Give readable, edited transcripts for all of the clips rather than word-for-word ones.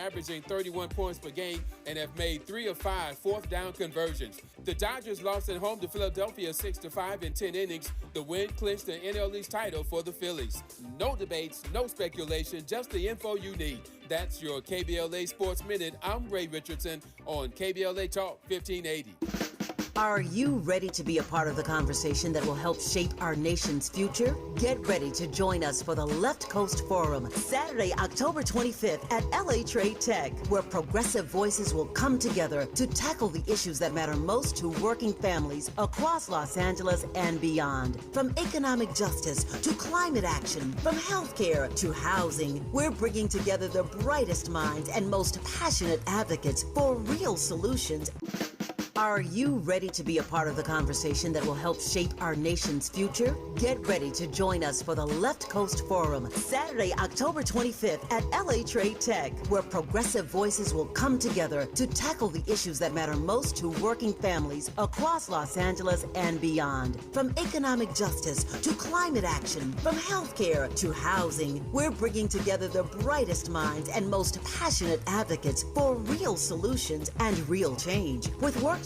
averaging 31 points per game and have made 3 of 5 fourth down conversions. The Dodgers lost at home to Philadelphia 6-5 in 10 innings. The win clinched the NL East title for the Phillies. No debates, no speculation, just the info you need. That's your KBLA Sports Minute. I'm Ray Richardson on KBLA Talk 1580. Are you ready to be a part of the conversation that will help shape our nation's future? Get ready to join us for the Left Coast Forum, Saturday, October 25th at LA Trade Tech, where progressive voices will come together to tackle the issues that matter most to working families across Los Angeles and beyond. From economic justice to climate action, from healthcare to housing, we're bringing together the brightest minds and most passionate advocates for real solutions. Are you ready to be a part of the conversation that will help shape our nation's future? Get ready to join us for the Left Coast Forum, Saturday, October 25th at LA Trade Tech, where progressive voices will come together to tackle the issues that matter most to working families across Los Angeles and beyond. From economic justice to climate action, from healthcare to housing, we're bringing together the brightest minds and most passionate advocates for real solutions and real change. With workshops,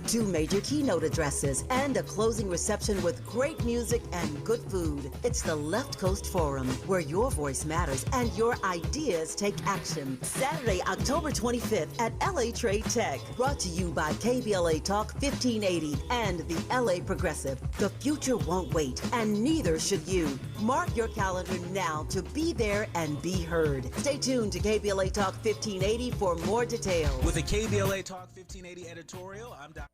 2 major keynote addresses, and a closing reception with great music and good food. It's the Left Coast Forum, where your voice matters and your ideas take action. Saturday, October 25th at LA Trade Tech. Brought to you by KBLA Talk 1580 and the LA Progressive. The future won't wait, and neither should you. Mark your calendar now to be there and be heard. Stay tuned to KBLA Talk 1580 for more details. With a KBLA Talk 1580 editorial, I'm Dr.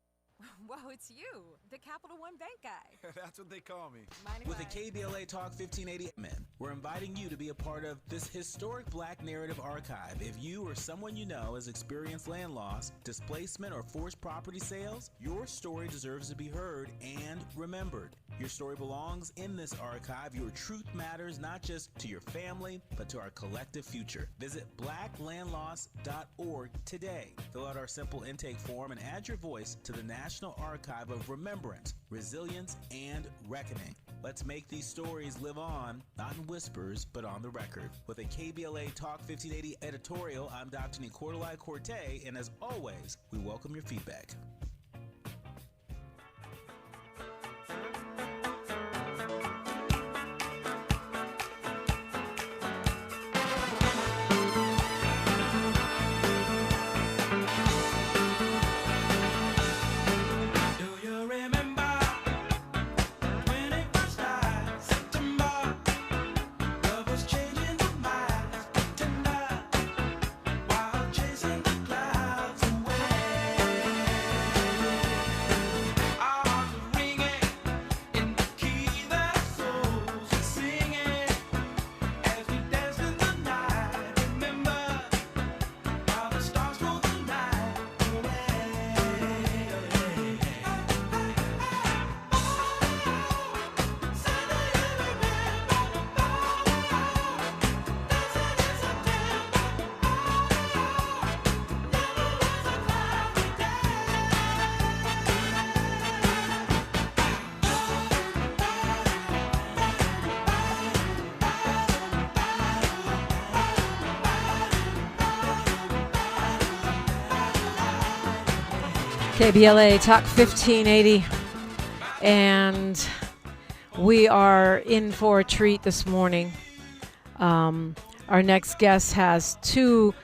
Whoa, it's you, the Capital One Bank guy. That's what they call me. With a KBLA Talk 1580 we're inviting you to be a part of this historic Black narrative archive. If you or someone you know has experienced land loss, displacement, or forced property sales, your story deserves to be heard and remembered. Your story belongs in this archive. Your truth matters not just to your family, but to our collective future. Visit blacklandloss.org today. Fill out our simple intake form and add your voice to the National Archive of Remembrance, Resilience, and Reckoning. Let's make these stories live on, not in whispers, but on the record. With a KBLA Talk 1580 editorial, I'm Dr. Nicolai Corte, and as always, we welcome your feedback. KBLA Talk 1580, and we are in for a treat this morning. Our next guest has two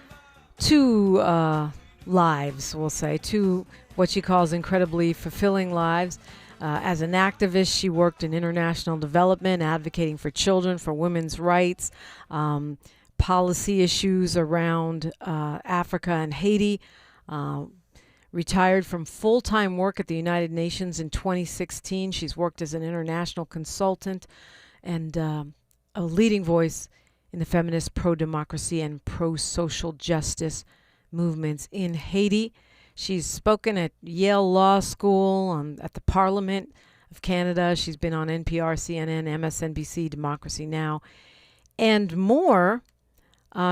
lives, we'll say, two what she calls incredibly fulfilling lives. As an activist, she worked in international development, advocating for children, for women's rights, policy issues around Africa and Haiti. Retired from full-time work at the United Nations in 2016. She's worked as an international consultant and a leading voice in the feminist pro-democracy and pro-social justice movements in Haiti. She's spoken at Yale Law School, at the Parliament of Canada. She's been on NPR, CNN, MSNBC, Democracy Now!, and more.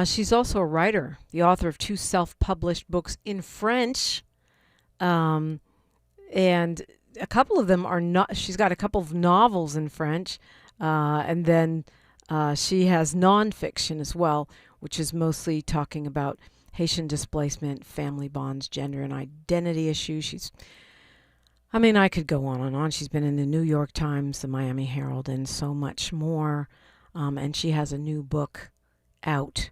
She's also a writer, the author of 2 self-published books in French. And a couple of them are not, she's got a couple of novels in French, and then she has nonfiction as well, which is mostly talking about Haitian displacement, family bonds, gender and identity issues. I could go on and on. She's been in the New York Times, the Miami Herald, and so much more. And she has a new book out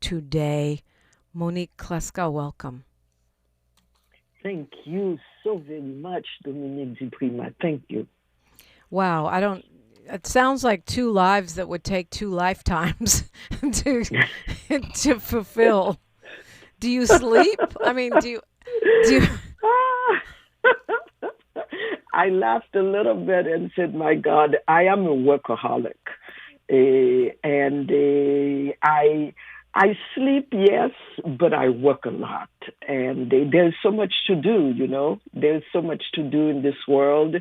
today. Monique Clesca, welcome. Thank you so very much, Dominique DiPrima. Thank you. Wow, it sounds like two lives that would take two lifetimes to fulfill. Do you sleep? Do you I laughed a little bit and said, my God, I am a workaholic. I sleep, yes, but I work a lot. And there's so much to do, There's so much to do in this world.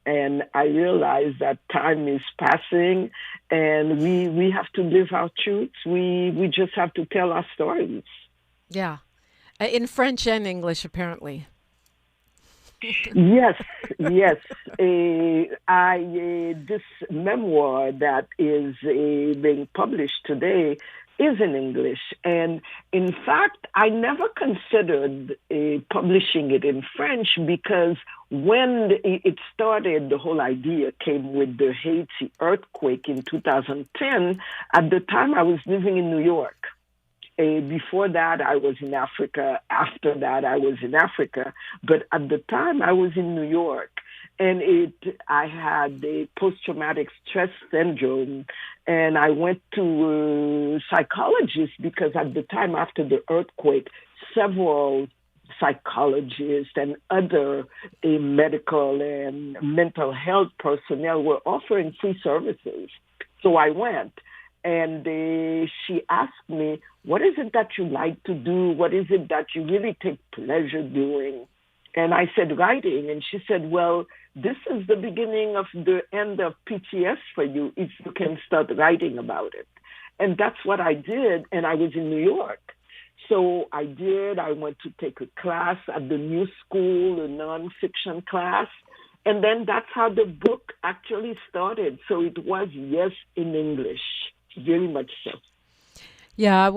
And I realize that time is passing and we have to live our truths. We just have to tell our stories. Yeah. In French and English, apparently. Yes. This memoir that is being published today is in English. And in fact, I never considered publishing it in French because when it started, the whole idea came with the Haiti earthquake in 2010. At the time, I was living in New York. Before that, I was in Africa. After that, I was in Africa. But at the time, I was in New York. And I had a post-traumatic stress syndrome. And I went to a psychologist because at the time, after the earthquake, several psychologists and other medical and mental health personnel were offering free services. So I went. And she asked me, what is it that you like to do? What is it that you really take pleasure doing? And I said, writing. And she said, well, this is the beginning of the end of PTS for you if you can start writing about it. And that's what I did. And I was in New York. So I did. I went to take a class at the New School, a nonfiction class. And then that's how the book actually started. So it was, yes, in English. Very much so. Yeah, I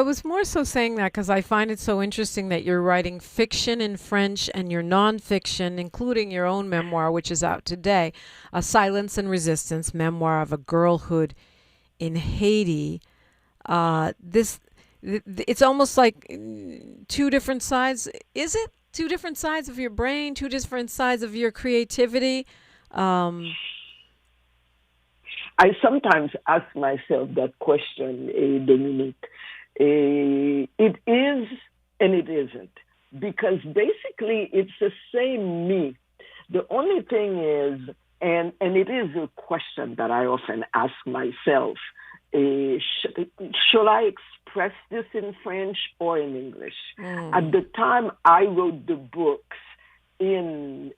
was more so saying that because I find it so interesting that you're writing fiction in French and your nonfiction, including your own memoir, which is out today, A Silence and Resistance, Memoir of a Girlhood in Haiti. It's almost like two different sides. Is it two different sides of your brain, two different sides of your creativity? I sometimes ask myself that question, Dominique. It is and it isn't, because basically it's the same me. The only thing is, and it is a question that I often ask myself, should I express this in French or in English? At the time I wrote the books in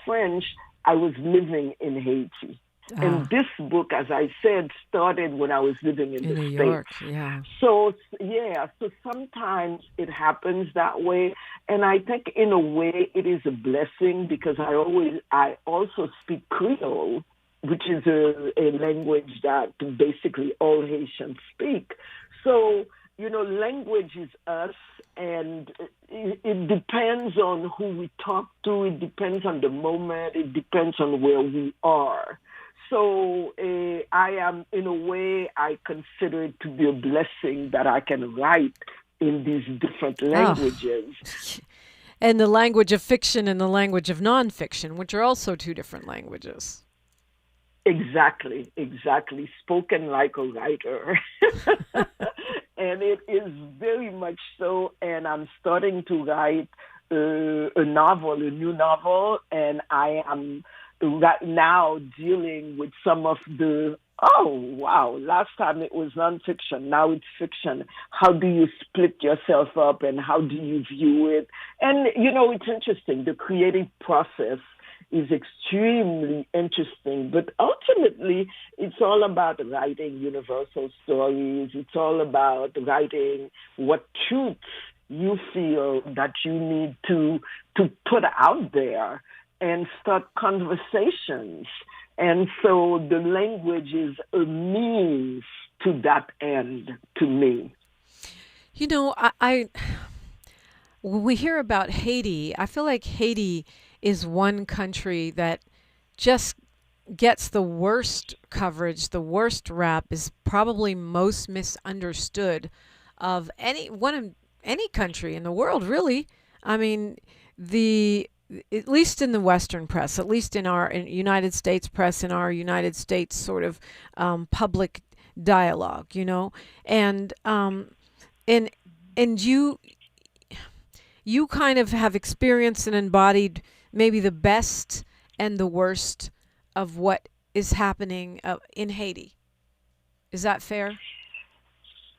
French, I was living in Haiti. And this book, as I said, started when I was living in the New States. York, yeah. So sometimes it happens that way. And I think in a way it is a blessing because I also speak Creole, which is a language that basically all Haitians speak. So, language is us, and it depends on who we talk to. It depends on the moment. It depends on where we are. So I am, in a way, I consider it to be a blessing that I can write in these different languages. Oh. And the language of fiction and the language of nonfiction, which are also two different languages. Exactly. Spoken like a writer. And it is very much so. And I'm starting to write a new novel, and I am right now dealing with some of the, last time it was nonfiction, now it's fiction. How do you split yourself up and how do you view it? And, it's interesting. The creative process is extremely interesting, but ultimately it's all about writing universal stories. It's all about writing what truths you feel that you need to put out there and start conversations. And so the language is a means to that end, to me. You know, when we hear about Haiti, I feel like Haiti is one country that just gets the worst coverage, the worst rap, is probably most misunderstood of any country in the world, really. I mean, the at least in the Western press, at least in our United States press, in our United States sort of public dialogue, you know, and and and you kind of have experienced and embodied maybe the best and the worst of what is happening in Haiti. Is that fair?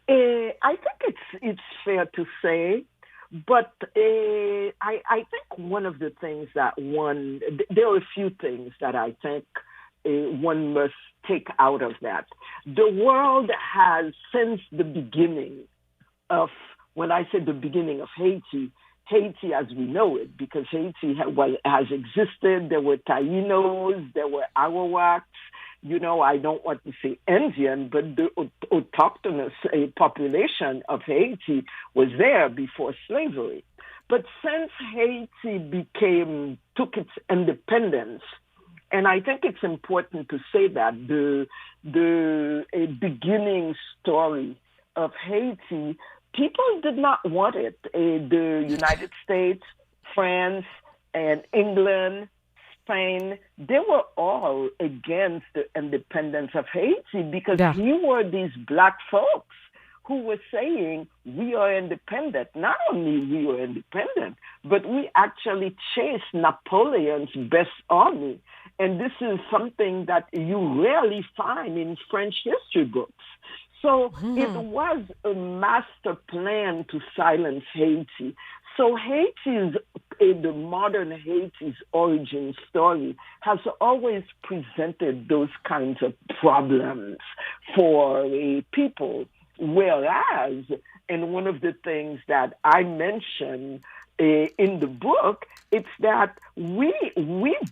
I think it's fair to say, but I think one of the things that there are a few things that I think one must take out of that. The world has, since the beginning of, when I say the beginning of Haiti as we know it, because Haiti has existed. There were Tainos, there were Arawaks. You know, I don't want to say Indian, but the autochthonous population of Haiti was there before slavery. But since Haiti took its independence, and I think it's important to say that the beginning story of Haiti, people did not want it. The United States, France, and England, Spain, they were all against the independence of Haiti because here were these black folks who were saying, we are independent. Not only we are independent, but we actually chased Napoleon's best army. And this is something that you rarely find in French history books. So it was a master plan to silence Haiti. So the modern Haiti's origin story has always presented those kinds of problems for people. Whereas, and one of the things that I mentioned in the book, it's that we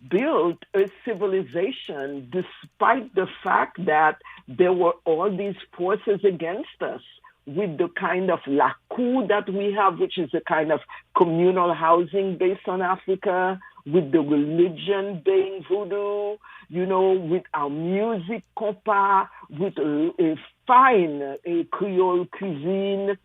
built a civilization despite the fact that there were all these forces against us, with the kind of lakou that we have, which is a kind of communal housing based on Africa, with the religion being voodoo, you know, with our music compas, with a fine Creole cuisine,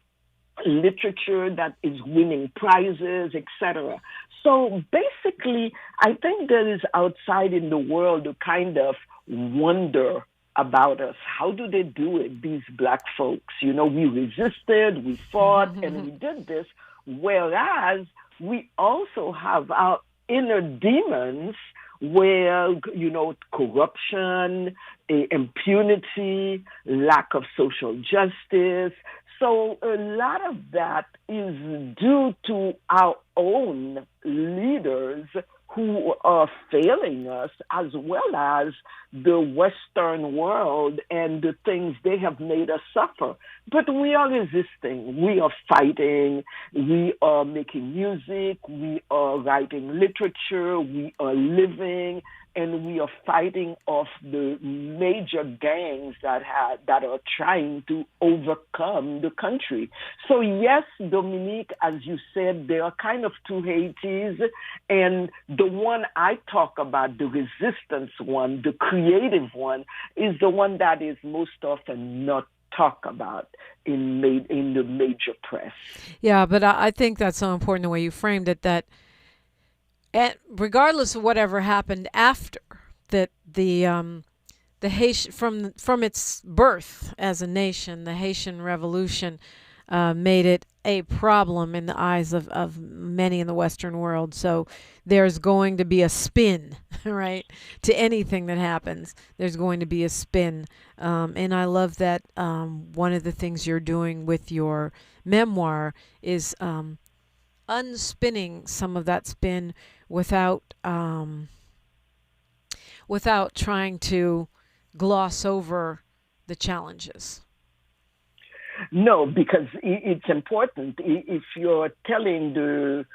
literature that is winning prizes, etc. So basically, I think there is outside in the world a kind of wonder about us. How do they do it, these black folks? You know, we resisted, we fought, and we did this, whereas we also have our inner demons where, you know, corruption, impunity, lack of social justice. So a lot of that is due to our own leaders who are failing us, as well as the Western world and the things they have made us suffer. But we are resisting. We are fighting. We are making music. We are writing literature. We are living. And we are fighting off the major gangs that are trying to overcome the country. So yes, Dominique, as you said, there are kind of two Haitis, and the one I talk about, the resistance one, the creative one, is the one that is most often not talked about in the major press. Yeah, but I think that's so important the way you framed it, that and regardless of whatever happened after that, the Haitian from its birth as a nation, the Haitian Revolution made it a problem in the eyes of many in the Western world. So there's going to be a spin, right, to anything that happens. There's going to be a spin, and I love that one of the things you're doing with your memoir is unspinning some of that spin without trying to gloss over the challenges. No, because it's important. If you're telling the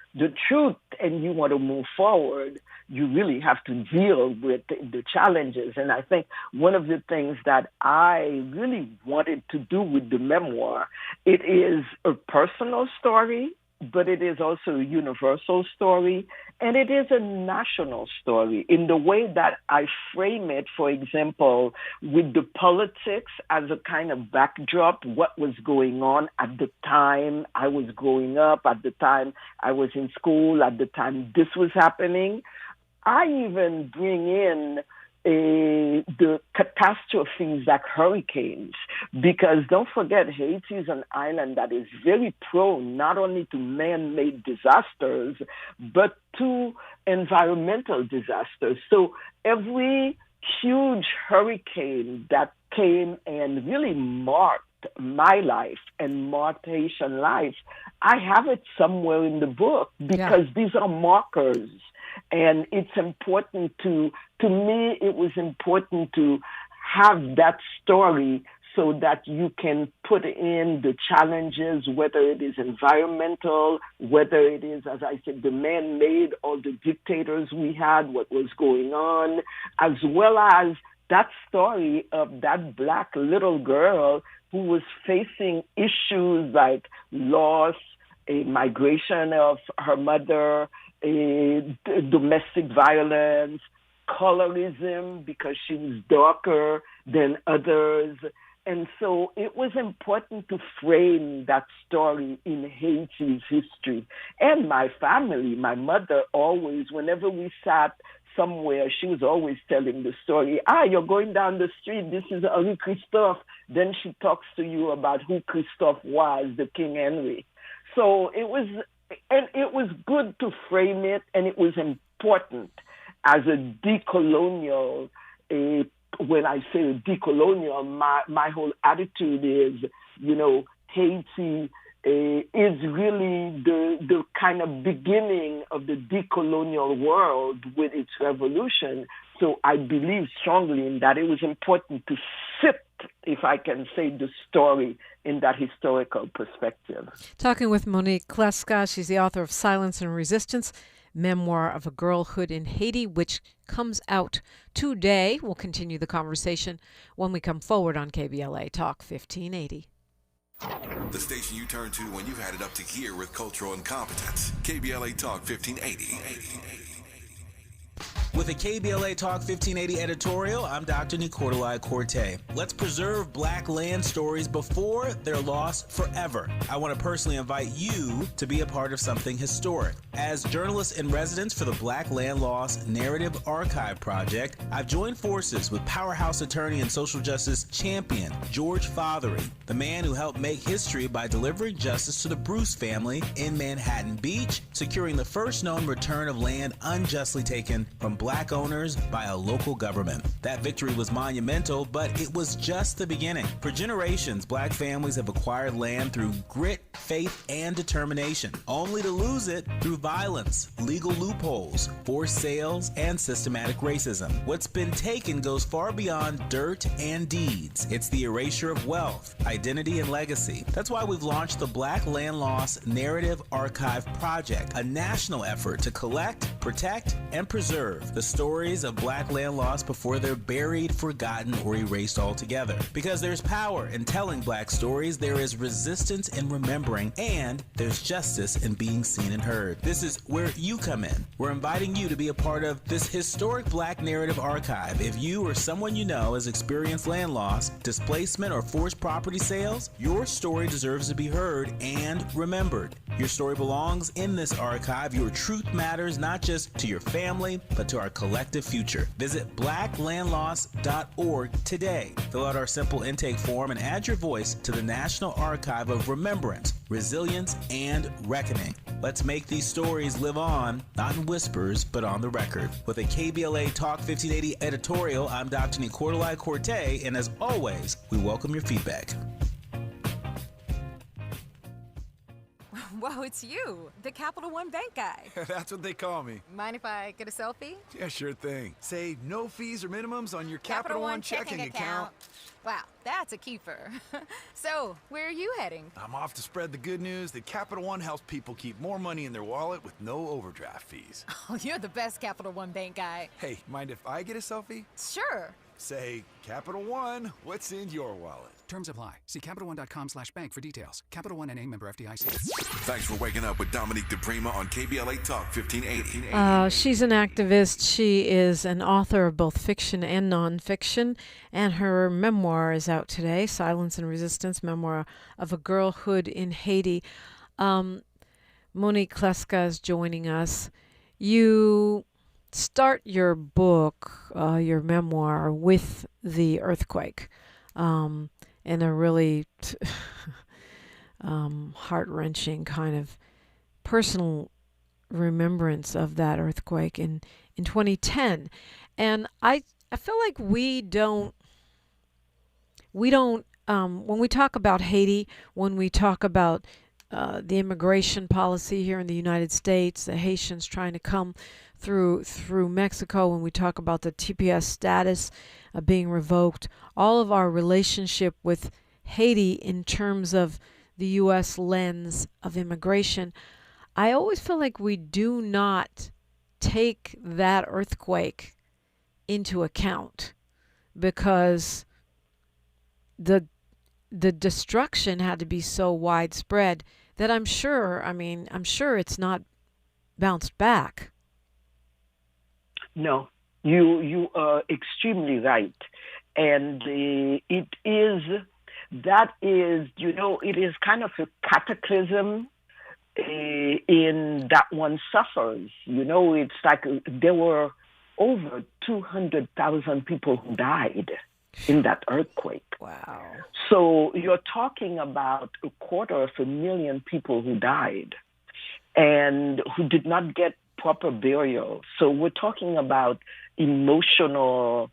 truth and you want to move forward, you really have to deal with the challenges. And I think one of the things that I really wanted to do with the memoir, it is a personal story, but it is also a universal story, and it is a national story in the way that I frame it, for example, with the politics as a kind of backdrop, what was going on at the time I was growing up, at the time I was in school, at the time this was happening. I even bring in the catastrophes like hurricanes, because don't forget, Haiti is an island that is very prone not only to man-made disasters, but to environmental disasters. So every huge hurricane that came and really marked my life and marked Haitian life, I have it somewhere in the book, because these are markers. And it's important to me, it was important to have that story so that you can put in the challenges, whether it is environmental, whether it is, as I said, the man-made, or the dictators we had, what was going on, as well as that story of that Black little girl who was facing issues like loss, a migration of her mother, domestic violence, colorism because she was darker than others. And so it was important to frame that story in Haiti's history. And my family, my mother always, whenever we sat somewhere, she was always telling the story. You're going down the street, this is Henri Christophe. Then she talks to you about who Christophe was, the King Henry. So it was good to frame it, and it was important as a decolonial. When I say decolonial, my whole attitude is, Haiti is really the kind of beginning of the decolonial world with its revolution. So I believe strongly in that. It was important to sit, if I can say, the story in that historical perspective. Talking with Monique Clesca. She's the author of Silence and Resistance, Memoir of a Girlhood in Haiti, which comes out today. We'll continue the conversation when we come forward on KBLA Talk 1580. The station you turn to when you've had it up to here with cultural incompetence. KBLA Talk 1580. With a KBLA Talk 1580 editorial, I'm Dr. Nicolai Corte. Let's preserve Black land stories before they're lost forever. I want to personally invite you to be a part of something historic. As journalist in residence for the Black Land Lost Narrative Archive Project, I've joined forces with powerhouse attorney and social justice champion George Fothery, the man who helped make history by delivering justice to the Bruce family in Manhattan Beach, securing the first known return of land unjustly taken from Black owners by a local government. That victory was monumental, but it was just the beginning. For generations, Black families have acquired land through grit, faith, and determination, only to lose it through violence, legal loopholes, forced sales, and systematic racism. What's been taken goes far beyond dirt and deeds. It's the erasure of wealth, identity, and legacy. That's why we've launched the Black Land Lost Narrative Archive Project, a national effort to collect, protect, and preserve the stories of Black land lost before they're buried, forgotten, or erased altogether. Because there's power in telling Black stories, there is resistance in remembering, and there's justice in being seen and heard. This is where you come in. We're inviting you to be a part of this historic Black narrative archive. If you or someone you know has experienced land loss, displacement, or forced property sales, your story deserves to be heard and remembered. Your story belongs in this archive. Your truth matters not just to your family, but to our collective future. Visit blacklandlost.org today. Fill out our simple intake form and add your voice to the National Archive of Remembrance, Resilience, and Reckoning. Let's make these stories live on, not in whispers, but on the record. With a KBLA Talk 1580 editorial, I'm Dr. Nicolai Corte, and as always, we welcome your feedback. Whoa, it's you, the Capital One bank guy. That's what they call me. Mind if I get a selfie? Yeah, sure thing. Say no fees or minimums on your Capital One checking account. Wow, that's a keeper. So, where are you heading? I'm off to spread the good news that Capital One helps people keep more money in their wallet with no overdraft fees. Oh, you're the best Capital One bank guy. Hey, mind if I get a selfie? Sure. Say, Capital One, what's in your wallet? Terms apply. See CapitalOne.com/bank for details. Capital One NA, member FDIC. Thanks for waking up with Dominique DiPrima on KBLA Talk 1580. She's an activist. She is an author of both fiction and nonfiction, and her memoir is out today, Silence and Resistance, Memoir of a Girlhood in Haiti. Monique Clesca is joining us. You start your book, your memoir, with the earthquake, and a really heart-wrenching kind of personal remembrance of that earthquake in 2010. And I feel like we don't when we talk about Haiti, when we talk about the immigration policy here in the United States, the Haitians trying to come through Mexico, when we talk about the TPS status being revoked, all of our relationship with Haiti in terms of the U.S. lens of immigration, I always feel like we do not take that earthquake into account, because the destruction had to be so widespread that I'm sure it's not bounced back. No, you are extremely right. And it is kind of a cataclysm in that one suffers. It's like there were over 200,000 people who died in that earthquake. Wow. So you're talking about 250,000 people who died and who did not get proper burial. So we're talking about emotional,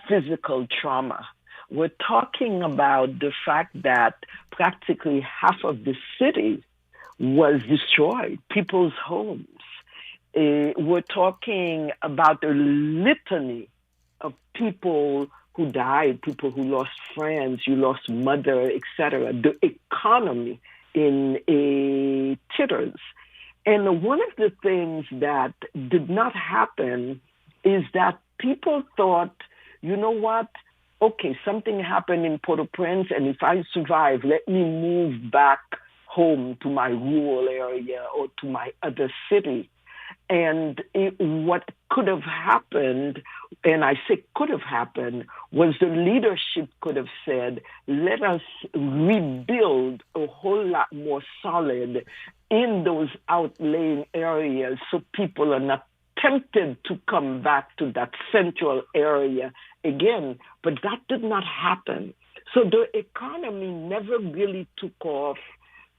physical trauma. We're talking about the fact that practically half of the city was destroyed, people's homes. We're talking about a litany of people who died, people who lost friends, you lost mother, etc. The economy in titters. And one of the things that did not happen is that people thought, you know what? Okay, something happened in Port-au-Prince, and if I survive, let me move back home to my rural area or to my other city. And what could have happened, and I say could have happened, was the leadership could have said, let us rebuild a whole lot more solid in those outlying areas so people are not tempted to come back to that central area again. But that did not happen. So the economy never really took off.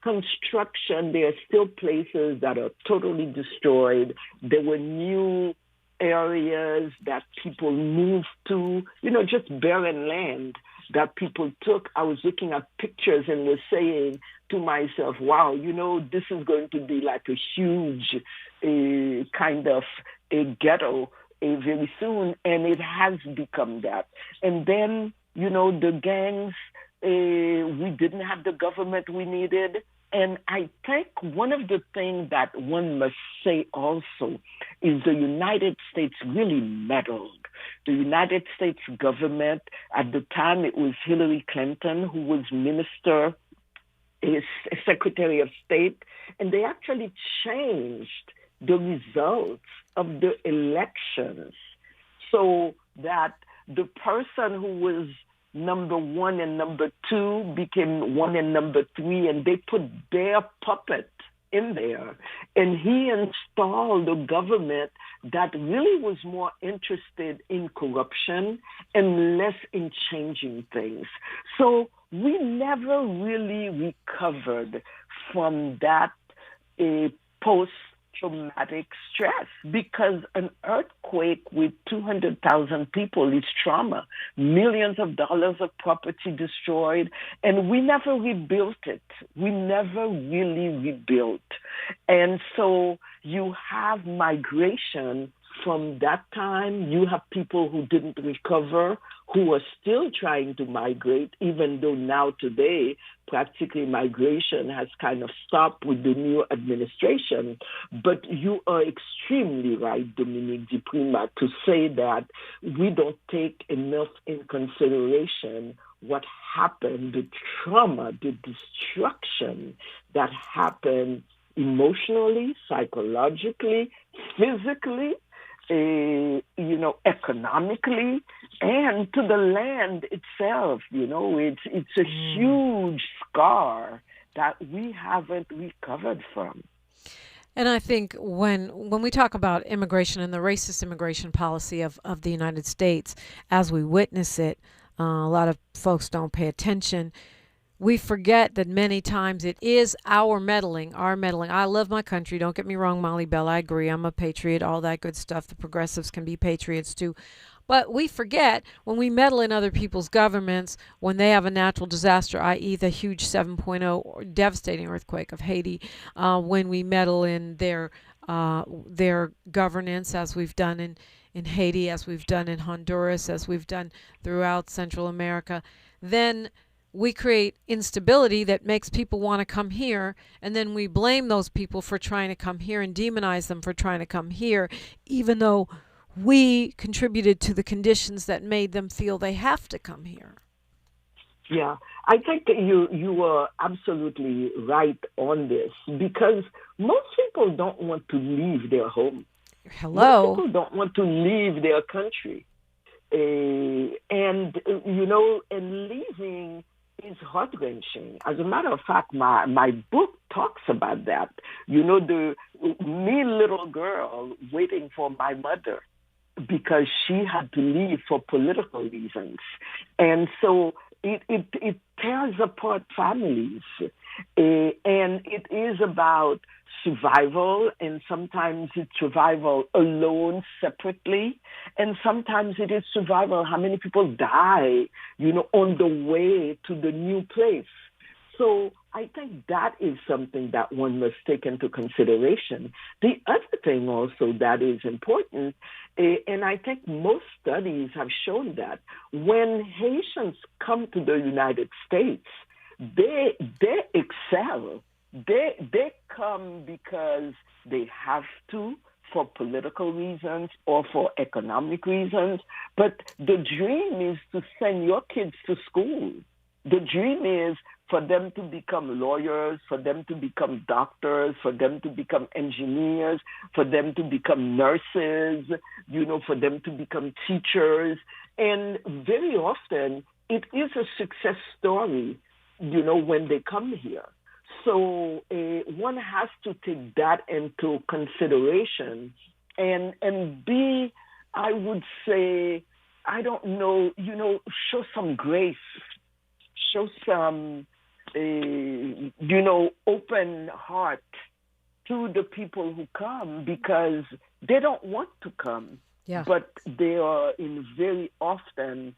Construction, there are still places that are totally destroyed. There were new areas that people moved to, just barren land that people took. I was looking at pictures and was saying to myself, wow, this is going to be like a huge kind of a ghetto very soon. And it has become that. And then, the gangs, we didn't have the government we needed. And I think one of the things that one must say also is the United States really meddled. The United States government, at the time it was Hillary Clinton, who was Secretary of State, and they actually changed the results of the elections so that the person who was number 1 and number 2 became 1 and number 3, and they put their puppet in there. And he installed a government that really was more interested in corruption and less in changing things. So we never really recovered from that post post-traumatic stress, because an earthquake with 200,000 people is trauma, millions of dollars of property destroyed, and we never rebuilt it. We never really rebuilt. And so you have migration from that time. You have people who didn't recover, who are still trying to migrate, even though now today, practically migration has kind of stopped with the new administration. But you are extremely right, Dominique DiPrima, to say that we don't take enough in consideration what happened, the trauma, the destruction that happened emotionally, psychologically, physically, economically, and to the land itself. It's a huge scar that we haven't recovered from. And I think when we talk about immigration and the racist immigration policy of the United States, as we witness it, a lot of folks don't pay attention. We forget that many times it is our meddling. I love my country. Don't get me wrong, Molly Bell. I agree. I'm a patriot, all that good stuff. The progressives can be patriots too. But we forget when we meddle in other people's governments, when they have a natural disaster, i.e. the huge 7.0 devastating earthquake of Haiti, when we meddle in their governance, as we've done in Haiti, as we've done in Honduras, as we've done throughout Central America, then we create instability that makes people want to come here, and then we blame those people for trying to come here and demonize them for trying to come here, even though we contributed to the conditions that made them feel they have to come here. Yeah, I think you are absolutely right on this, because most people don't want to leave their home. Hello. Most people don't want to leave their country. And leaving is heart-wrenching. As a matter of fact, my book talks about that. The mean little girl waiting for my mother because she had to leave for political reasons. And so it tears apart families. And it is about survival, and sometimes it's survival alone, separately, and sometimes it is survival, how many people die, on the way to the new place. So I think that is something that one must take into consideration. The other thing also that is important, and I think most studies have shown that when Haitians come to the United States, they excel. They come because they have to, for political reasons or for economic reasons. But the dream is to send your kids to school. The dream is for them to become lawyers, for them to become doctors, for them to become engineers, for them to become nurses, for them to become teachers. And very often it is a success story, when they come here. So one has to take that into consideration and be, I would say, I don't know, show some grace, show some, open heart to the people who come, because they don't want to come. Yeah. But they are in very often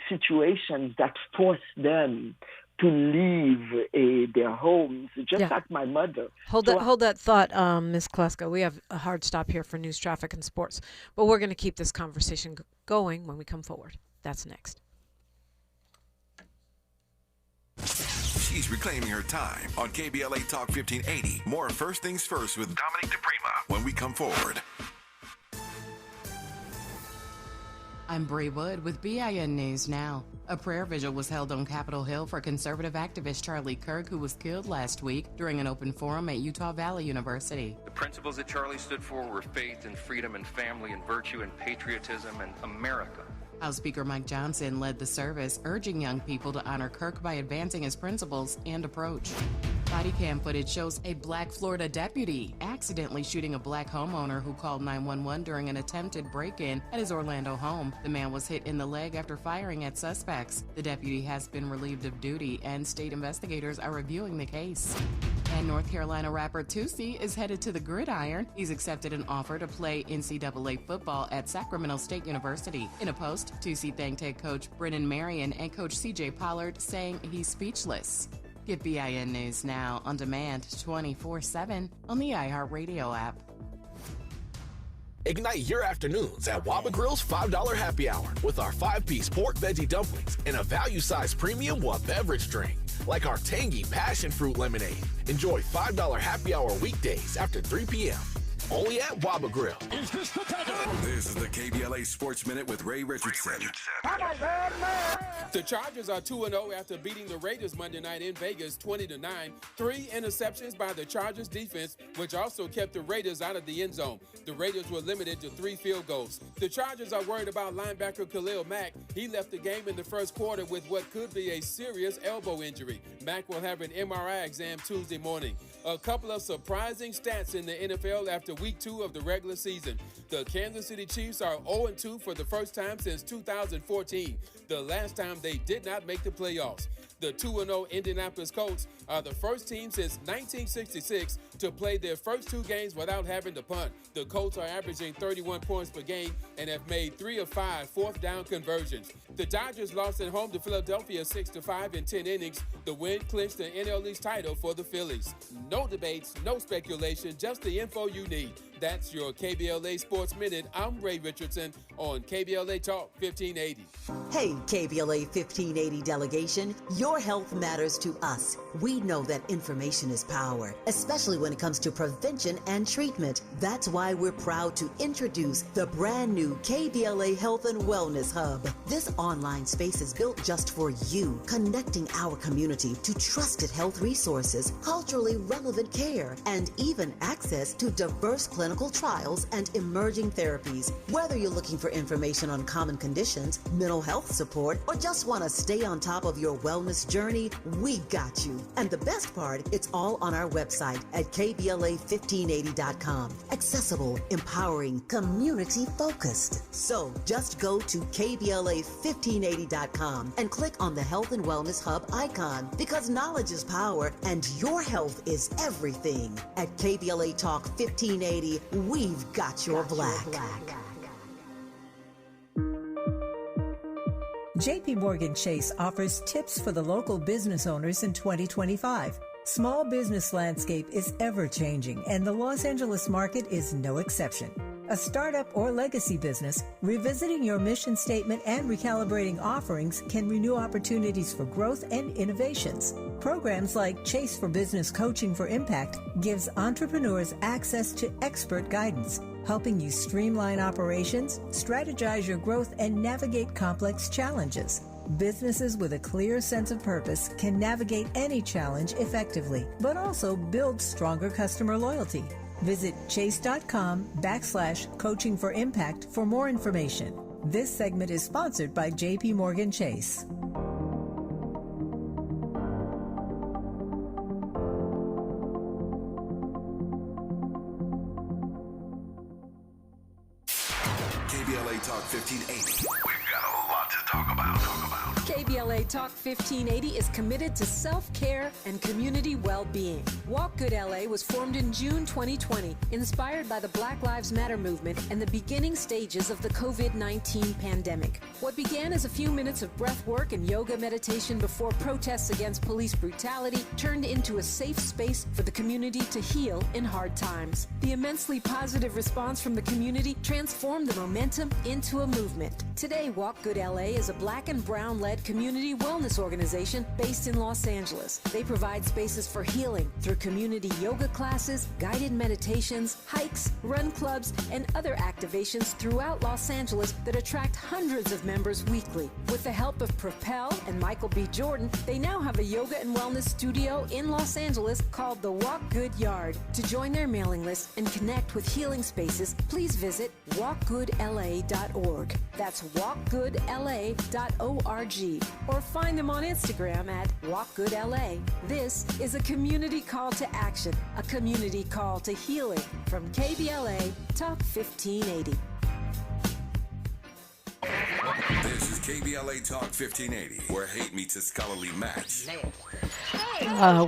situations that force them to leave their homes, just like my mother. Hold that thought, Ms. Clesca. We have a hard stop here for news, traffic, and sports, but we're going to keep this conversation going when we come forward. That's next. She's reclaiming her time on KBLA Talk 1580. More First Things First with Dominique DiPrima when we come forward. I'm Bree Wood with BIN News Now. A prayer vigil was held on Capitol Hill for conservative activist Charlie Kirk, who was killed last week during an open forum at Utah Valley University. The principles that Charlie stood for were faith and freedom and family and virtue and patriotism and America. House Speaker Mike Johnson led the service, urging young people to honor Kirk by advancing his principles and approach. Body cam footage shows a black Florida deputy accidentally shooting a black homeowner who called 911 during an attempted break-in at his Orlando home. The man was hit in the leg after firing at suspects. The deputy has been relieved of duty, and state investigators are reviewing the case. And North Carolina rapper Toosii is headed to the gridiron. He's accepted an offer to play NCAA football at Sacramento State University. In a post, Toosii thanked head coach Brennan Marion and coach C.J. Pollard, saying he's speechless. Get BIN News now on demand 24/7 on the iHeartRadio app. Ignite your afternoons at Waba Grill's $5 happy hour with our 5-piece pork veggie dumplings and a value-sized premium beverage drink, like our tangy passion fruit lemonade. Enjoy $5 happy hour weekdays after 3 p.m. Only at Waba Grill. This is the KBLA Sports Minute with Ray Richardson. The Chargers are 2-0 after beating the Raiders Monday night in Vegas 20-9. 3 interceptions by the Chargers defense, which also kept the Raiders out of the end zone. The Raiders were limited to 3 field goals. The Chargers are worried about linebacker Khalil Mack. He left the game in the first quarter with what could be a serious elbow injury. Mack will have an MRI exam Tuesday morning. A couple of surprising stats in the NFL after week 2 of the regular season. The Kansas City Chiefs are 0-2 for the first time since 2014, the last time they did not make the playoffs. The 2-0 Indianapolis Colts are the first team since 1966 to play their first 2 games without having to punt. The Colts are averaging 31 points per game and have made 3 of 5 fourth down conversions. The Dodgers lost at home to Philadelphia 6-5 in 10 innings. The win clinched the NL East title for the Phillies. No debates, no speculation, just the info you need. That's your KBLA Sports Minute. I'm Ray Richardson on KBLA Talk 1580. Hey, KBLA 1580 delegation, your health matters to us. We know that information is power, especially when it comes to prevention and treatment. That's why we're proud to introduce the brand new KBLA Health and Wellness Hub. This online space is built just for you, connecting our community to trusted health resources, culturally relevant care, and even access to diverse clinical trials and emerging therapies. Whether you're looking for information on common conditions, mental health support, or just want to stay on top of your wellness journey, we got you. And the best part, it's all on our website at KBLA1580.com. Accessible, empowering, community-focused. So just go to KBLA1580.com and click on the Health and Wellness Hub icon, because knowledge is power and your health is everything. At KBLA Talk 1580, we've got your black. JP Morgan Chase offers tips for the local business owners in 2025. Small business landscape is ever-changing, and the Los Angeles market is no exception. A startup or legacy business, revisiting your mission statement and recalibrating offerings can renew opportunities for growth and innovations. Programs like Chase for Business Coaching for Impact gives entrepreneurs access to expert guidance, helping you streamline operations, strategize your growth, and navigate complex challenges. Businesses with a clear sense of purpose can navigate any challenge effectively, but also build stronger customer loyalty. Visit chase.com/coaching for impact for more information. This segment is sponsored by JP Morgan Chase. KBLA Talk 1580. We've got a lot to talk about. KBLA Talk 1580 is committed to self-care and community well-being. Walk Good LA was formed in June 2020, inspired by the Black Lives Matter movement and the beginning stages of the COVID-19 pandemic. What began as a few minutes of breath work and yoga meditation before protests against police brutality turned into a safe space for the community to heal in hard times. The immensely positive response from the community transformed the momentum into a movement. Today, Walk Good LA is a Black and Brown-led community wellness organization based in Los Angeles. They provide spaces for healing through community yoga classes, guided meditations, hikes, run clubs, and other activations throughout Los Angeles that attract hundreds of members weekly. With the help of Propel and Michael B. Jordan, they now have a yoga and wellness studio in Los Angeles called the Walk Good Yard. To join their mailing list and connect with healing spaces, please visit walkgoodla.org. That's walkgoodla.org. Or find them on Instagram at WalkGoodLA. This is a community call to action, a community call to healing from KBLA Talk 1580. This is KBLA Talk 1580, where hate meets a scholarly match.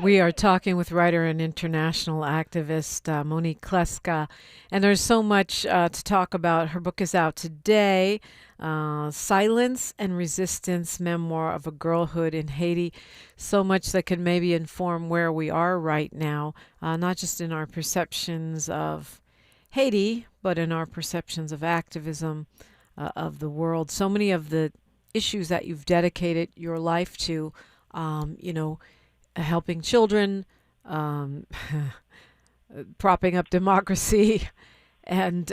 We are talking with writer and international activist Monique Clesca, and there's so much to talk about. Her book is out today, Silence and Resistance, Memoir of a Girlhood in Haiti. So much that can maybe inform where we are right now, not just in our perceptions of Haiti, but in our perceptions of activism of the world. So many of the issues that you've dedicated your life to, helping children, propping up democracy, and,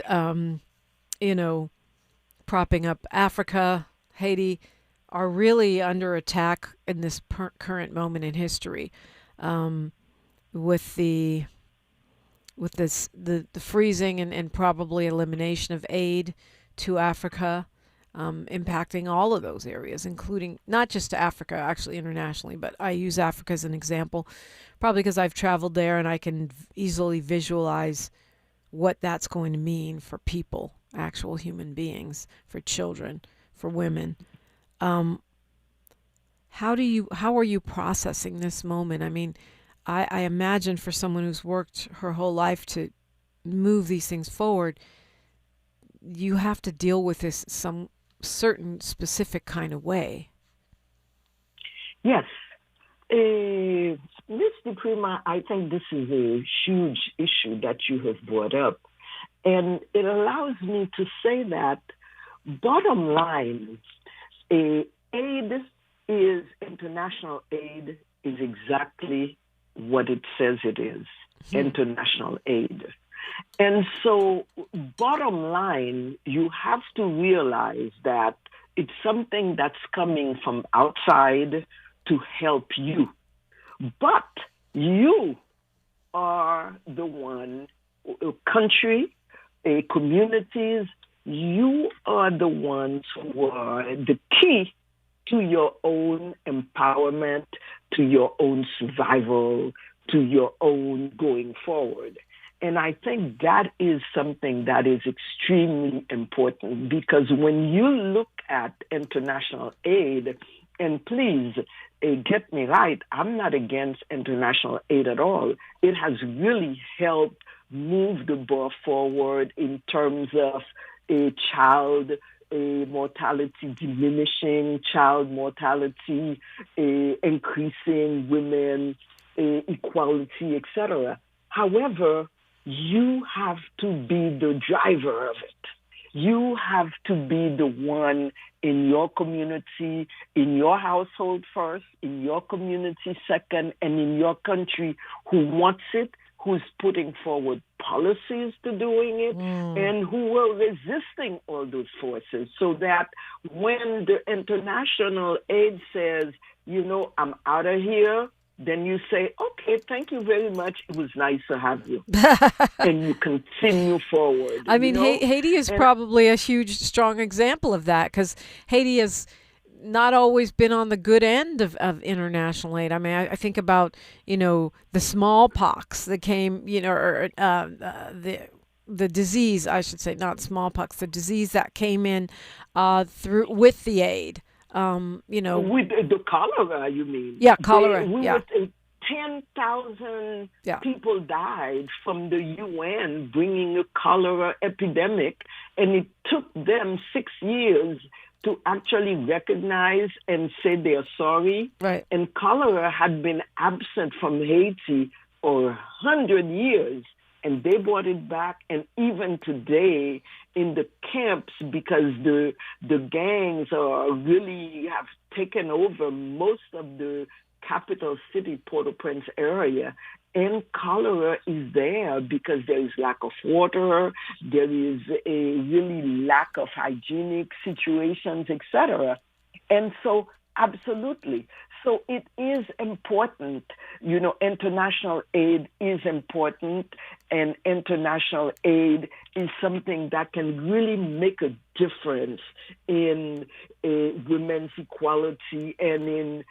propping up Africa, Haiti, are really under attack in this current moment in history, with the freezing and probably elimination of aid to Africa, impacting all of those areas, including not just to Africa, actually internationally, but I use Africa as an example, probably because I've traveled there and I can easily visualize what that's going to mean for people, actual human beings, for children, for women. How are you processing this moment? I mean, I imagine for someone who's worked her whole life to move these things forward, you have to deal with this some certain specific kind of way. Yes. Ms. DiPrima, I think this is a huge issue that you have brought up. And it allows me to say that, bottom line, international aid is exactly what it says it is, international aid. And so, bottom line, you have to realize that it's something that's coming from outside to help you. But you are the one, country, communities, you are the ones who are the key to your own empowerment, to your own survival, to your own going forward. And I think that is something that is extremely important, because when you look at international aid, and please get me right, I'm not against international aid at all. It has really helped move the ball forward in terms of child mortality diminishing, child mortality increasing, women equality, etc. However, you have to be the driver of it. You have to be the one in your community, in your household first, in your community second, and in your country who wants it, who's putting forward policies to doing it, and who are resisting all those forces, so that when the international aid says, I'm out of here, then you say, okay, thank you very much. It was nice to have you. And you continue forward. I mean, Haiti is probably a huge, strong example of that, because Haiti has not always been on the good end of international aid. I mean, I think about, the smallpox that came, the disease, I should say, not smallpox, the disease that came in with the aid. With the cholera, you mean? Yeah, cholera. 10,000 people died from the UN bringing a cholera epidemic, and it took them 6 years to actually recognize and say they're sorry. Right. And cholera had been absent from Haiti for 100 years. And they brought it back, and even today in the camps, because the gangs really have taken over most of the capital city, Port-au-Prince area, and cholera is there because there is lack of water, there is a really lack of hygienic situations, etc. And so, absolutely. So it is important, international aid is important, and international aid is something that can really make a difference in women's equality and in,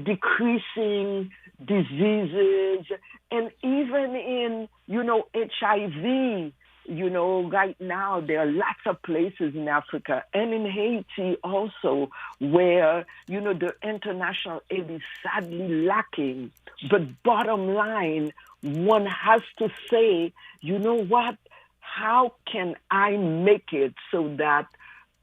decreasing diseases, and even in, HIV right now there are lots of places in Africa and in Haiti also where, the international aid is sadly lacking. But bottom line, one has to say, you know what? How can I make it so that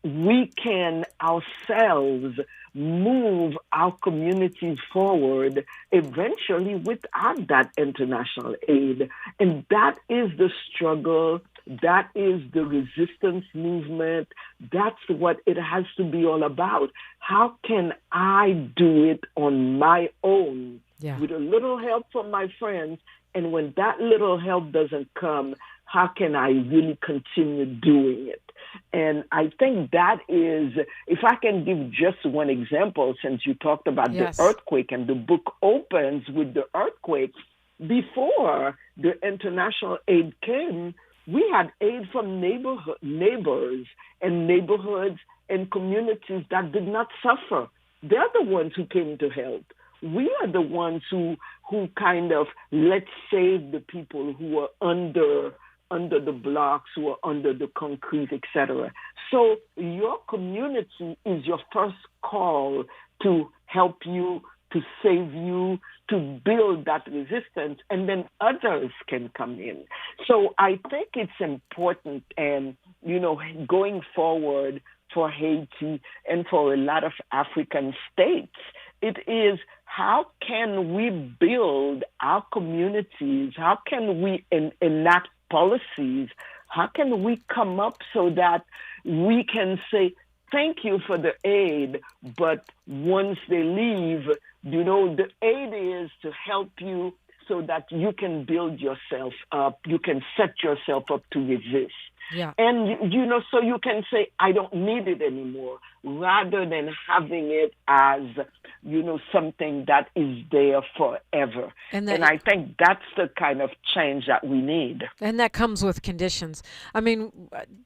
we can ourselves move our communities forward eventually without that international aid? And that is the struggle. That is the resistance movement. That's what it has to be all about. How can I do it on my own with a little help from my friends? And when that little help doesn't come, how can I really continue doing it? And I think that is, if I can give just one example, since you talked about the earthquake, and the book opens with the earthquake, before the international aid came, we had aid from neighbors and neighborhoods and communities that did not suffer. They're the ones who came to help. We are the ones who kind of, let's save the people who are under the blocks, who are under the concrete, etc. So your community is your first call to help you, to save you, to build that resistance, and then others can come in. So I think it's important, and, going forward for Haiti and for a lot of African states, it is, how can we build our communities? How can we enact policies? How can we come up so that we can say, thank you for the aid, but once they leave, the aid is to help you so that you can build yourself up, you can set yourself up to resist. Yeah. And, so you can say, I don't need it anymore, rather than having it as, something that is there forever. And I think that's the kind of change that we need. And that comes with conditions. I mean,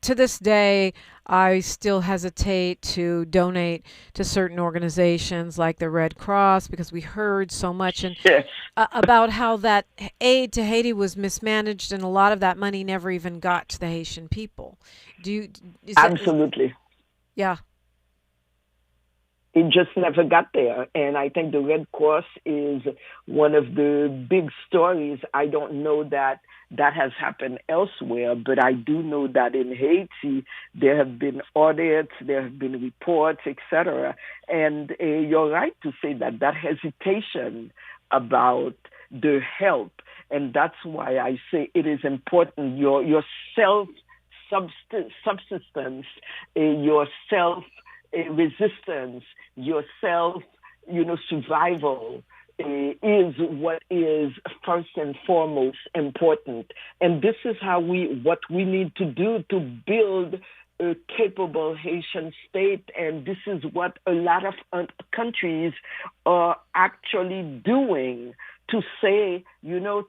to this day, I still hesitate to donate to certain organizations like the Red Cross, because we heard so much about how that aid to Haiti was mismanaged, and a lot of that money never even got to the Haitian people. Absolutely. Yeah. It just never got there. And I think the Red Cross is one of the big stories. I don't know that has happened elsewhere, but I do know that in Haiti, there have been audits, there have been reports, etc. And you're right to say that hesitation about the help. And that's why I say it is important, your self-subsistence, your self-resistance, your survival is what is first and foremost important. And this is what we need to do to build a capable Haitian state. And this is what a lot of countries are actually doing, to say,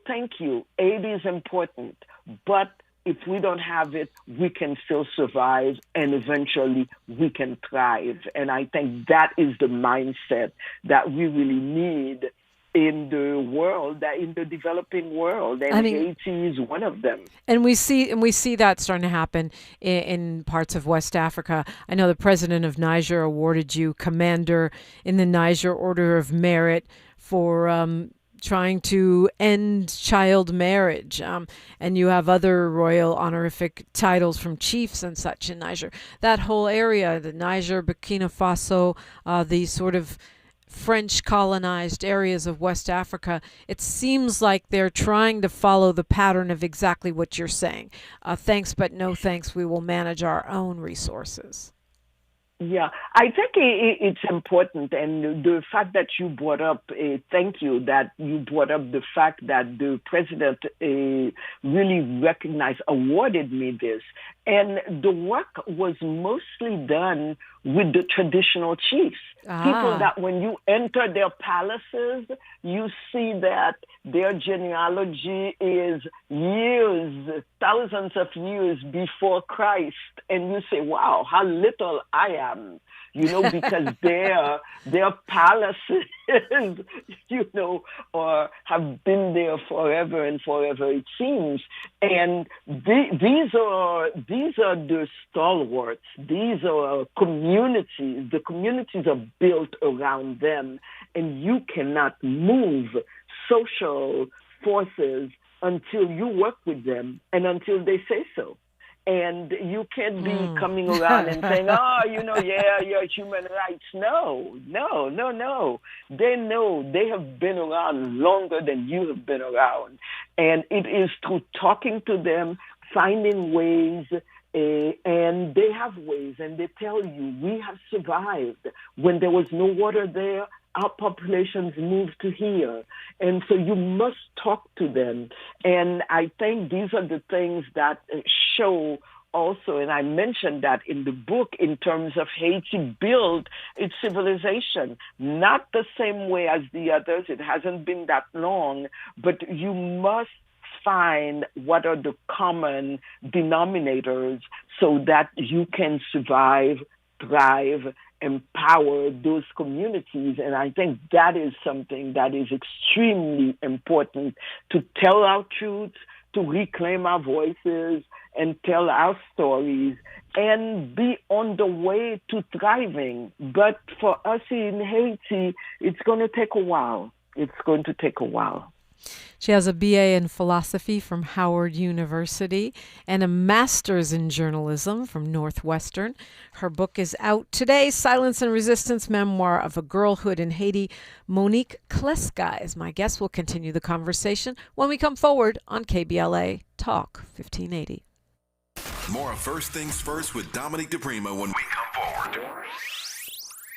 thank you. Aid is important, but if we don't have it, we can still survive, and eventually we can thrive. And I think that is the mindset that we really need in the world, in the developing world, and Haiti is one of them. And we see that starting to happen in parts of West Africa. I know the president of Niger awarded you Commander in the Niger Order of Merit for trying to end child marriage. And you have other royal honorific titles from chiefs and such in Niger. That whole area, the Niger, Burkina Faso, the sort of French colonized areas of West Africa, it seems like they're trying to follow the pattern of exactly what you're saying. Thanks, but no thanks. We will manage our own resources. Yeah, I think it's important, and the fact that you brought up, thank you, that you brought up the fact that the president really recognized, awarded me this. And the work was mostly done with the traditional chiefs. People that when you enter their palaces, you see that their genealogy is years, thousands of years before Christ. And you say, wow, how little I am. because their palaces, or have been there forever and forever, it seems. And these are the stalwarts. These are communities. The communities are built around them, and you cannot move social forces until you work with them and until they say so. And you can't be coming around and saying, your human rights. No. They know. They have been around longer than you have been around. And it is through talking to them, finding ways, and they have ways, and they tell you, we have survived. When there was no water there, our populations moved to here. And so you must talk to them. And I think these are the things that show also, and I mentioned that in the book, in terms of Haiti built its civilization, not the same way as the others. It hasn't been that long, but you must find what are the common denominators so that you can survive, thrive, empower those communities. And I think that is something that is extremely important, to tell our truths, to reclaim our voices and tell our stories and be on the way to thriving. But for us in Haiti, it's going to take a while. She has a BA in philosophy from Howard University and a master's in journalism from Northwestern. Her book is out today, Silence and Resistance, Memoir of a Girlhood in Haiti. Monique Clesca is my guest. We'll continue the conversation when we come forward on KBLA Talk 1580. More of First Things First with Dominique DiPrima when we come forward.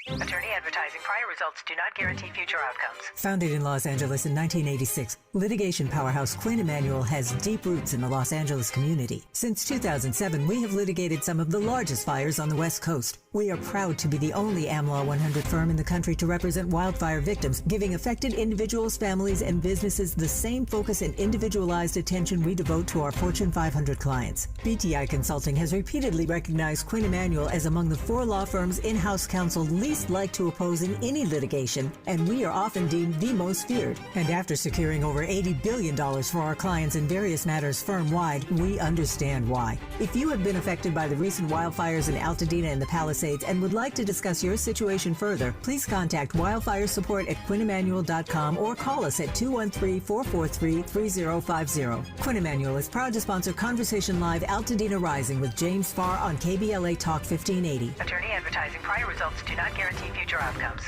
Attorney advertising. Prior results do not guarantee future outcomes. Founded in Los Angeles in 1986, litigation powerhouse Quinn Emanuel has deep roots in the Los Angeles community. Since 2007, we have litigated some of the largest fires on the West Coast. We are proud to be the only AmLaw 100 firm in the country to represent wildfire victims, giving affected individuals, families, and businesses the same focus and individualized attention we devote to our Fortune 500 clients. BTI Consulting has repeatedly recognized Quinn Emanuel as among the 4 law firms in-house counsel least like to oppose in any litigation, and we are often deemed the most feared. And after securing over $80 billion for our clients in various matters firm-wide, we understand why. If you have been affected by the recent wildfires in Altadena and the Palisades and would like to discuss your situation further, please contact wildfire support at QuinnEmanuel.com or call us at 213-443-3050. Quinn Emanuel is proud to sponsor Conversation Live Altadena Rising with James Farr on KBLA Talk 1580. Attorney advertising. Prior results do not guarantee future outcomes.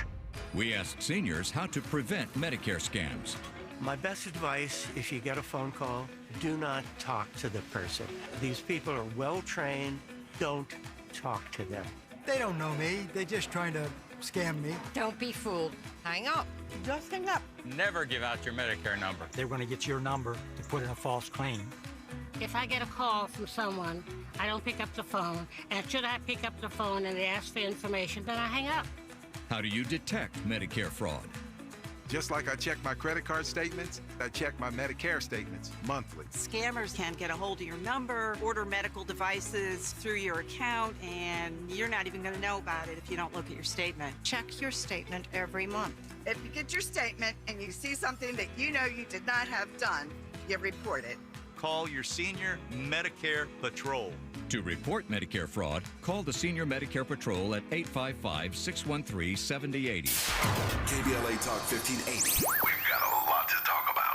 We asked seniors how to prevent Medicare scams. My best advice, if you get a phone call, do not talk to the person. These people are well trained. Don't talk to them. They don't know me. They're just trying to scam me. Don't be fooled. Hang up. Just hang up. Never give out your Medicare number. They're going to get your number to put in a false claim. If I get a call from someone, I don't pick up the phone, and should I pick up the phone and they ask for information, then I hang up. How do you detect Medicare fraud? Just like I check my credit card statements, I check my Medicare statements monthly. Scammers can get a hold of your number, order medical devices through your account, and you're not even going to know about it if you don't look at your statement. Check your statement every month. If you get your statement and you see something that you know you did not have done, you report it. Call your Senior Medicare Patrol. To report Medicare fraud, call the Senior Medicare Patrol at 855-613-7080. KBLA Talk 1580. We've got a lot to talk about.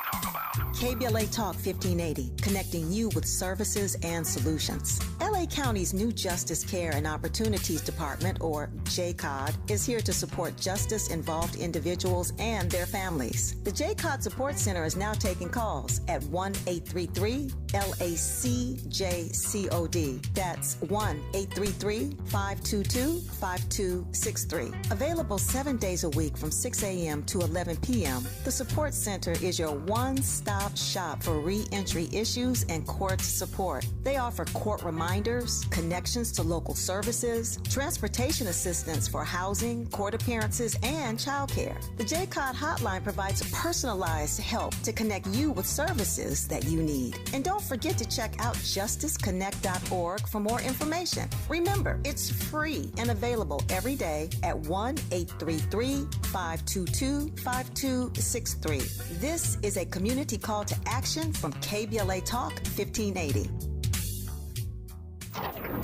KBLA Talk 1580, connecting you with services and solutions. LA County's new Justice Care and Opportunities Department, or JCOD, is here to support justice-involved individuals and their families. The JCOD Support Center is now taking calls at 1-833-LACJCOD. That's 1-833-522-5263. Available 7 days a week from 6 a.m. to 11 p.m., the Support Center is your one-stop one-stop shop for re-entry issues and court support. They offer court reminders, connections to local services, transportation assistance for housing, court appearances, and childcare. The JCOD hotline provides personalized help to connect you with services that you need. And don't forget to check out justiceconnect.org for more information. Remember, it's free and available every day at 1-833-522-5263. This is a community call to action from KBLA Talk 1580.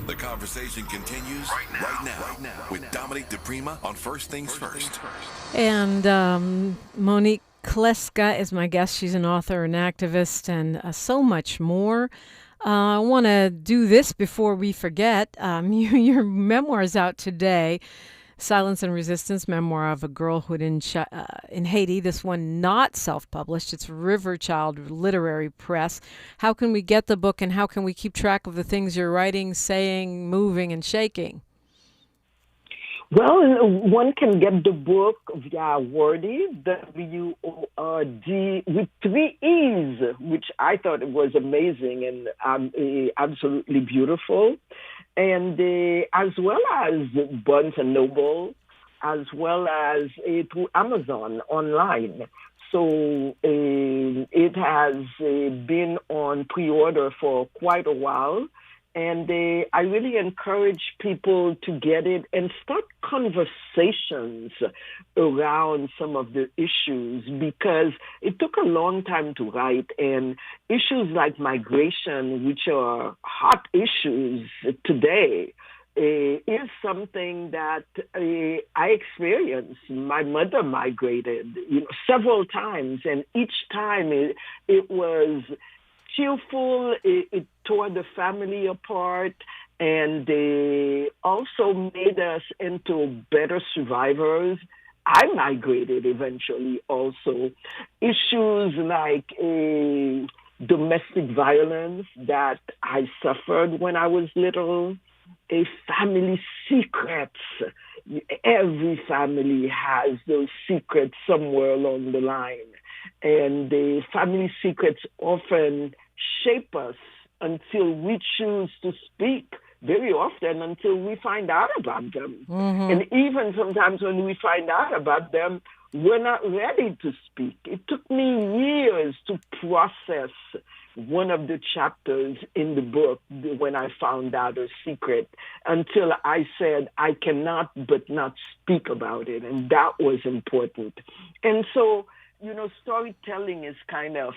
The conversation continues right now with Dominique DiPrima on First Things First. And Monique Clesca is my guest. She's an author, an activist, and so much more. I want to do this before we forget. Your memoir is out today. Silence and Resistance, Memoir of a Girlhood in Haiti. This one not self-published. It's Riverchild Literary Press. How can we get the book, and how can we keep track of the things you're writing, saying, moving, and shaking? Well, one can get the book via Wordy, W-O-R-D, with 3 E's, which I thought it was amazing and absolutely beautiful. And as well as Barnes & Noble, as well as through Amazon online. So it has been on pre-order for quite a while. And I really encourage people to get it and start conversations around some of the issues, because it took a long time to write, and issues like migration, which are hot issues today, is something that I experienced. My mother migrated, several times, and each time it was cheerful. It tore the family apart, and they also made us into better survivors. I migrated eventually also. Issues like domestic violence that I suffered when I was little, family secrets. Every family has those secrets somewhere along the line. And the family secrets often shape us until we choose to speak, very often until we find out about them. Mm-hmm. And even sometimes when we find out about them, we're not ready to speak. It took me years to process one of the chapters in the book when I found out a secret, until I said, I cannot but not speak about it. And that was important. And so, storytelling is kind of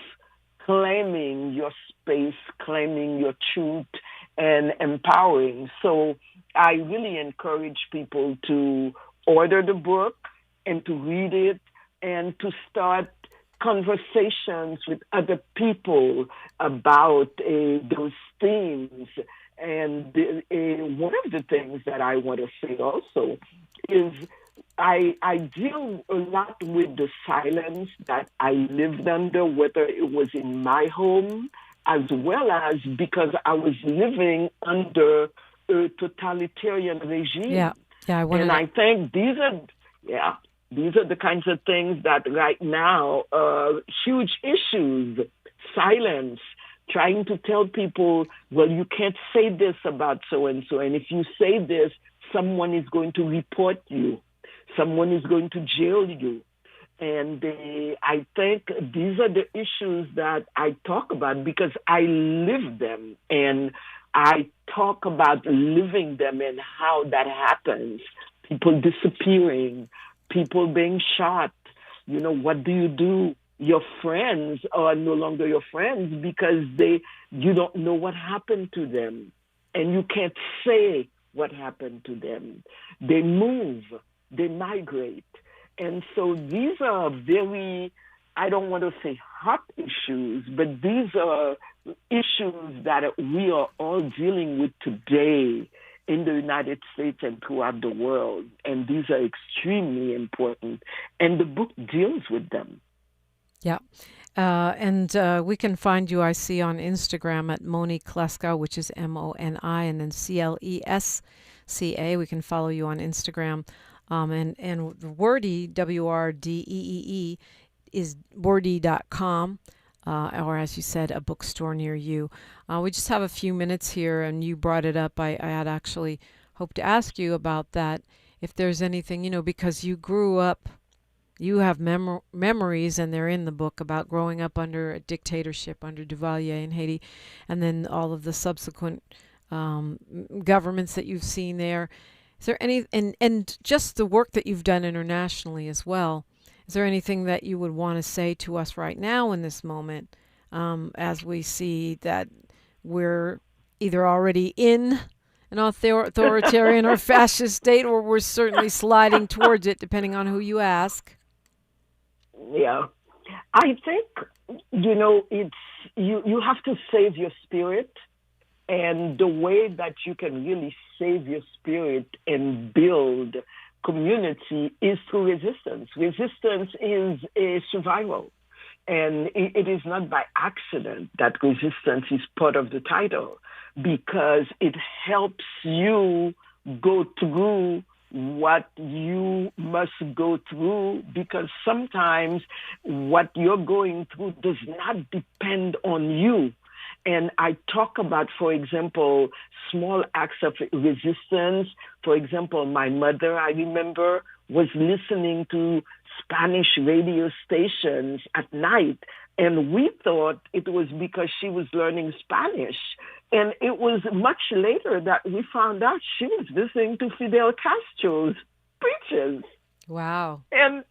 claiming your space, claiming your truth, and empowering. So I really encourage people to order the book and to read it and to start conversations with other people about those themes. And one of the things that I want to say also is I deal a lot with the silence that I lived under, whether it was in my home, as well as because I was living under a totalitarian regime. I think these are the kinds of things that right now are huge issues. Silence, trying to tell people, well, you can't say this about so-and-so, and if you say this, someone is going to report you. Someone is going to jail you. And I think these are the issues that I talk about because I live them, and I talk about living them and how that happens. People disappearing, people being shot. What do you do? Your friends are no longer your friends because you don't know what happened to them, and you can't say what happened to them. They move. They migrate. And so these are very, I don't want to say hot issues, but these are issues that we are all dealing with today in the United States and throughout the world. And these are extremely important. And the book deals with them. Yeah. And we can find you, I see, on Instagram at Monique Clesca, which is M-O-N-I, and then C-L-E-S-C-A. We can follow you on Instagram. And Wordy, W-R-D-E-E-E, is wordy.com. or as you said, a bookstore near you. We just have a few minutes here, and you brought it up. I had actually hoped to ask you about that. If there's anything, because you grew up, you have memories, and they're in the book, about growing up under a dictatorship under Duvalier in Haiti, and then all of the subsequent governments that you've seen there. Is there any, and just the work that you've done internationally as well, is there anything that you would want to say to us right now in this moment, as we see that we're either already in an authoritarian or fascist state, or we're certainly sliding towards it, depending on who you ask? Yeah, I think, it's you have to save your spirit. And the way that you can really save your spirit and build community is through resistance. Resistance is a survival. And it is not by accident that resistance is part of the title, because it helps you go through what you must go through, because sometimes what you're going through does not depend on you. And I talk about, for example, small acts of resistance. For example, my mother, I remember, was listening to Spanish radio stations at night, and we thought it was because she was learning Spanish. And it was much later that we found out she was listening to Fidel Castro's preachers. Wow. And,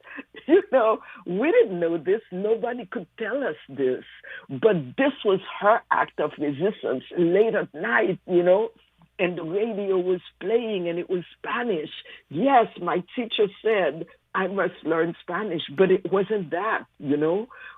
we didn't know this. Nobody could tell us this. But this was her act of resistance late at night, and the radio was playing and it was Spanish. Yes, my teacher said I must learn Spanish, but it wasn't that,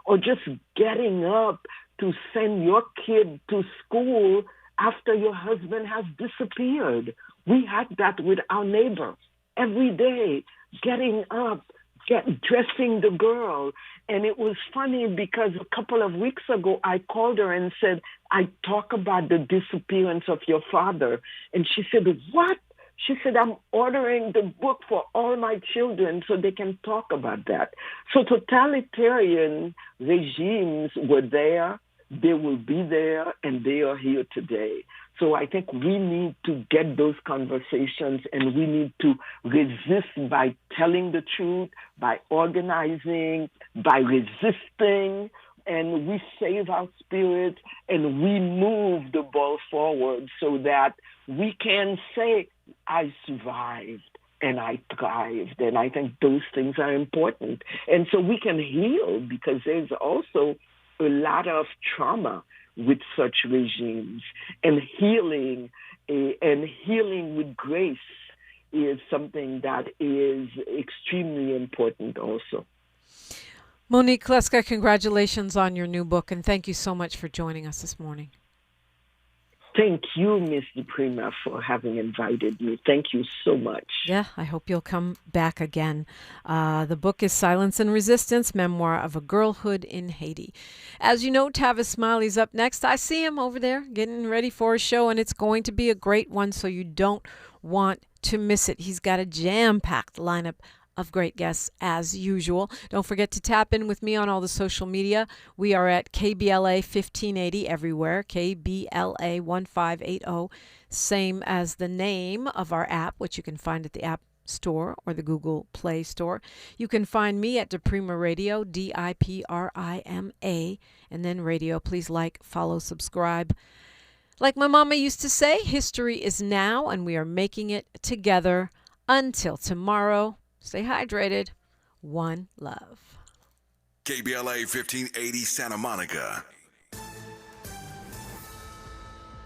or just getting up to send your kid to school after your husband has disappeared. We had that with our neighbor every day, getting up, dressing the girl. And it was funny because a couple of weeks ago, I called her and said, I talk about the disappearance of your father. And she said, what? She said, I'm ordering the book for all my children so they can talk about that. So totalitarian regimes were there, they will be there, and they are here today. So I think we need to get those conversations, and we need to resist by telling the truth, by organizing, by resisting, and we save our spirit and we move the ball forward so that we can say, I survived and I thrived. And I think those things are important. And so we can heal, because there's also a lot of trauma with such regimes, and healing with grace is something that is extremely important also. Monique Clesca, congratulations on your new book, and thank you so much for joining us this morning. Thank you, Ms. DiPrima, for having invited me. Thank you so much. Yeah, I hope you'll come back again. The book is Silence and Resistance, Memoir of a Girlhood in Haiti. As you know, Tavis Smiley's up next. I see him over there getting ready for a show, and it's going to be a great one, so you don't want to miss it. He's got a jam-packed lineup of great guests as usual. Don't forget to tap in with me on all the social media. We are at KBLA 1580 everywhere, KBLA 1580, same as the name of our app, which you can find at the App Store or the Google Play Store. You can find me at DiPrima Radio, DiPrima, and then radio. Please like, follow, subscribe. Like my mama used to say, history is now, and we are making it together. Until tomorrow, stay hydrated. One love. KBLA 1580 Santa Monica.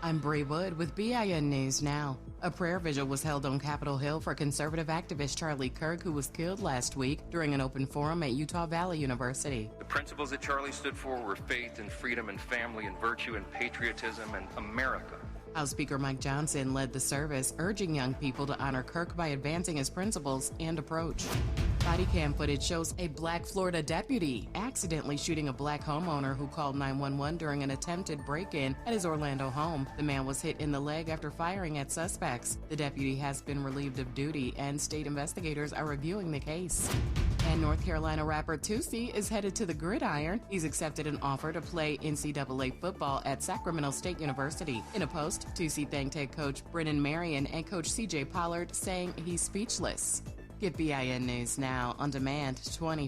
I'm Bree Wood with BIN News Now. A prayer vigil was held on Capitol Hill for conservative activist Charlie Kirk, who was killed last week during an open forum at Utah Valley University. The principles that Charlie stood for were faith and freedom and family and virtue and patriotism and America. House Speaker Mike Johnson led the service, urging young people to honor Kirk by advancing his principles and approach. Body cam footage shows a black Florida deputy accidentally shooting a black homeowner who called 911 during an attempted break-in at his Orlando home. The man was hit in the leg after firing at suspects. The deputy has been relieved of duty, and state investigators are reviewing the case. And North Carolina rapper Toosii is headed to the gridiron. He's accepted an offer to play NCAA football at Sacramento State University. In a post, Toosii thanked head coach Brennan Marion and coach CJ Pollard, saying he's speechless. Get BIN News now on demand 20